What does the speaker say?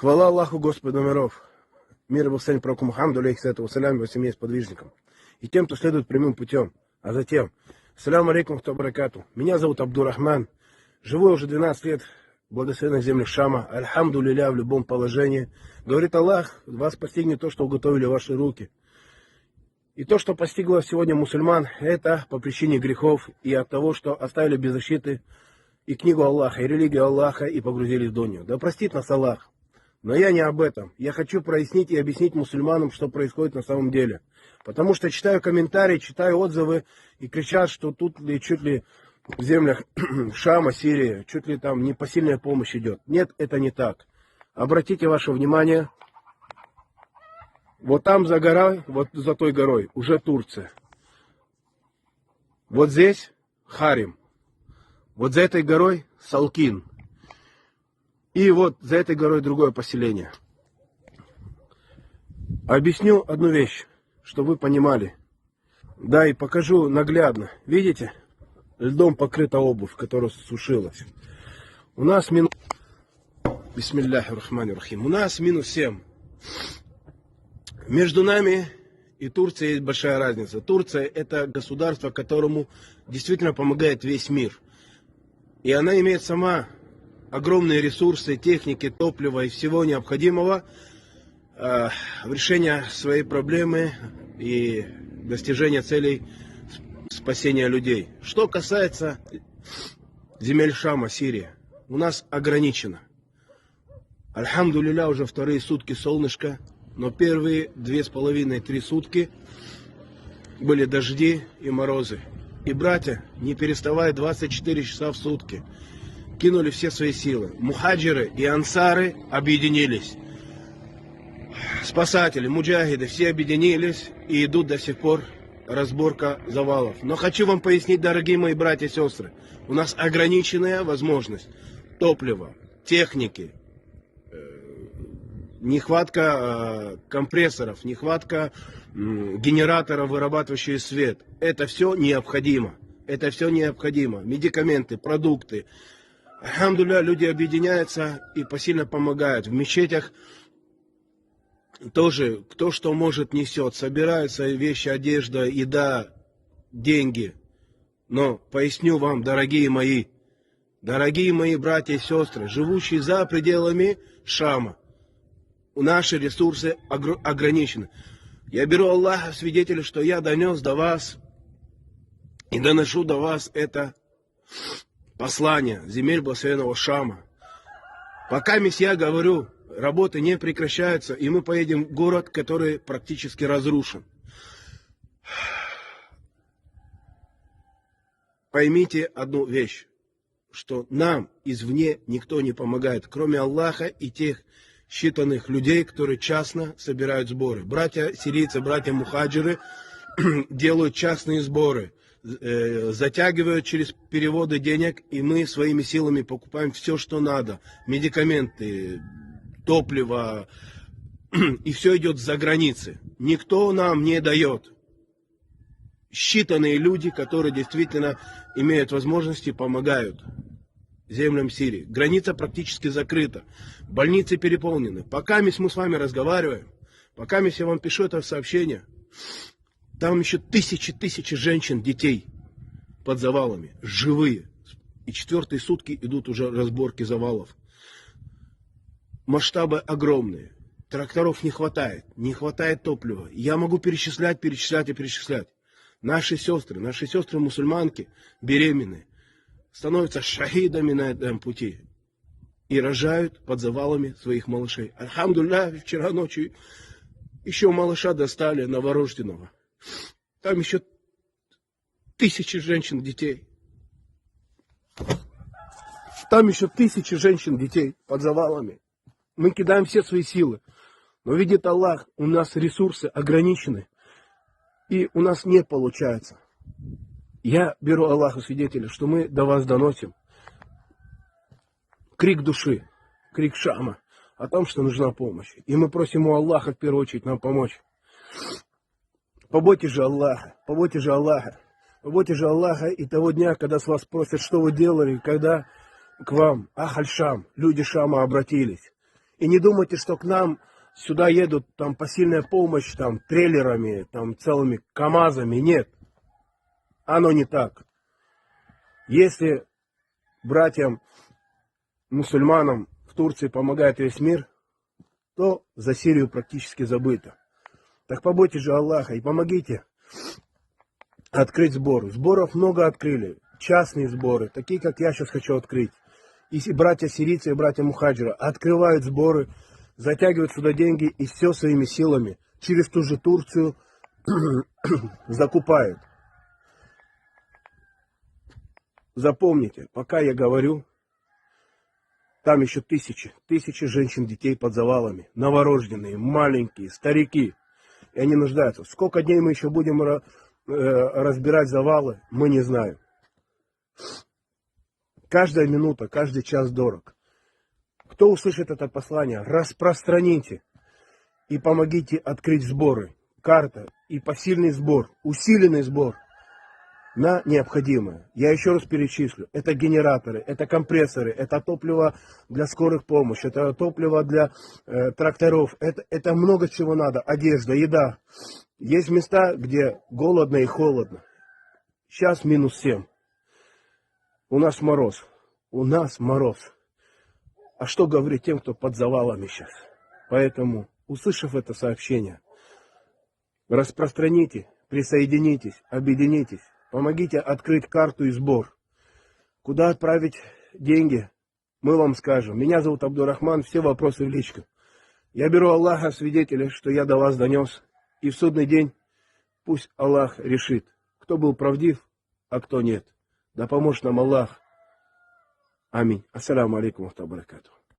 Хвала Аллаху, Господу миров. Мир и благословение пророку Мухаммаду, алейхиссалату вассалям, его семье и сподвижникам. И тем, кто следует прямым путем. А затем, ассаляму алейкум ва баракату. Меня зовут Абдурахман. Живу уже 12 лет в благословенной земле Шама. Альхамду лиля в любом положении. Говорит Аллах, вас постигнет то, что уготовили ваши руки. И то, что постигло сегодня мусульман, это по причине грехов и от того, что оставили без защиты и книгу Аллаха, и религию Аллаха, и погрузились в дунью. Да простит нас Аллах. Но я не об этом. Я хочу прояснить и объяснить мусульманам, что происходит на самом деле. Потому что читаю комментарии, читаю отзывы, и кричат, что тут чуть ли в землях Шама, Сирии, чуть ли там непосильная помощь идет. Нет, это не так. Обратите ваше внимание, вот там за горой, вот за той горой, уже Турция. Вот здесь Харим. Вот за этой горой Салкин. И вот за этой горой другое поселение. Объясню одну вещь, чтобы вы понимали. Да, и покажу наглядно. Видите? Льдом покрыта обувь, которая сушилась. У нас минус... Бисмилляхи рахмани рахим. У нас минус 7. Между нами и Турцией есть большая разница. Турция – это государство, которому действительно помогает весь мир. И она имеет сама огромные ресурсы, техники, топлива и всего необходимого в решение своей проблемы и достижения целей спасения людей. Что касается земель Шама, Сирии, у нас ограничено. Альхамду лиля, уже вторые сутки солнышко, но первые 2,5-3 сутки были дожди и морозы. И братья, не переставая 24 часа в сутки, кинули все свои силы. Мухаджиры и ансары объединились. Спасатели, муджахиды, все объединились и идут до сих пор разборка завалов. Но хочу вам пояснить, дорогие мои братья и сестры, у нас ограниченная возможность топлива, техники, нехватка компрессоров, нехватка генераторов, вырабатывающих свет. Это все необходимо. Это все необходимо. Медикаменты, продукты. Альхамдулилля, люди объединяются и посильно помогают. В мечетях тоже кто что может несет. Собираются вещи, одежда, еда, деньги. Но поясню вам, дорогие мои братья и сестры, живущие за пределами Шама, наши ресурсы ограничены. Я беру Аллаха в свидетели, что я донес до вас и доношу до вас это послание земель благословенного Шама. Пока я говорю, работы не прекращаются, и мы поедем в город, который практически разрушен. Поймите одну вещь, что нам извне никто не помогает, кроме Аллаха и тех считанных людей, которые частно собирают сборы. Братья сирийцы, братья мухаджиры делают частные сборы, затягивают через переводы денег, и мы своими силами покупаем все, что надо. Медикаменты, топливо, и все идет за границы. Никто нам не дает. Считанные люди, которые действительно имеют возможности, помогают землям Сирии. Граница практически закрыта. Больницы переполнены. Пока мы с вами разговариваем, пока я вам пишу это сообщение, там еще тысячи женщин, детей под завалами, живые. И 4-е сутки идут уже разборки завалов. Масштабы огромные. Тракторов не хватает топлива. Я могу перечислять. Наши сестры мусульманки беременные, становятся шахидами на этом пути и рожают под завалами своих малышей. Альхамдулилля, вчера ночью еще малыша достали новорожденного. Там еще 1000 женщин, детей. Там еще 1000 женщин, детей под завалами. Мы кидаем все свои силы. Но видит Аллах, у нас ресурсы ограничены. И у нас не получается. Я беру Аллаха свидетеля, что мы до вас доносим крик души, крик Шама о том, что нужна помощь. И мы просим у Аллаха в первую очередь нам помочь. Побойтесь же Аллаха, и того дня, когда с вас спросят, что вы делали, когда к вам, Ахаль Шам, люди Шама обратились. И не думайте, что к нам сюда едут там посильная помощь, там трейлерами, там целыми КАМАЗами. Нет, оно не так. Если братьям мусульманам в Турции помогает весь мир, то за Сирию практически забыто. Так побойтесь же Аллаха и помогите открыть сбор. Сборов много открыли. Частные сборы, такие, как я сейчас хочу открыть. И братья сирийцы и братья мухаджиры открывают сборы, затягивают сюда деньги и все своими силами через ту же Турцию закупают. Запомните, пока я говорю, там еще тысячи женщин, детей под завалами, новорожденные, маленькие, старики. И они нуждаются. Сколько дней мы еще будем разбирать завалы, мы не знаем. Каждая минута, каждый час дорог. Кто услышит это послание, распространите и помогите открыть сборы. Карта и посильный сбор, усиленный сбор на необходимое. Я еще раз перечислю. Это генераторы, это компрессоры, это топливо для скорых помощи, это топливо для тракторов. Это много чего надо. Одежда, еда. Есть места, где голодно и холодно. Сейчас -7. У нас мороз. У нас мороз. А что говорить тем, кто под завалами сейчас? Поэтому, услышав это сообщение, распространите, присоединитесь, объединитесь. Помогите открыть карту и сбор. Куда отправить деньги, мы вам скажем. Меня зовут Абдурахман, все вопросы в личку. Я беру Аллаха свидетеля, что я до вас донес. И в судный день пусть Аллах решит, кто был правдив, а кто нет. Да поможет нам Аллах. Аминь. Ассаламу алейкум ва баракатуху.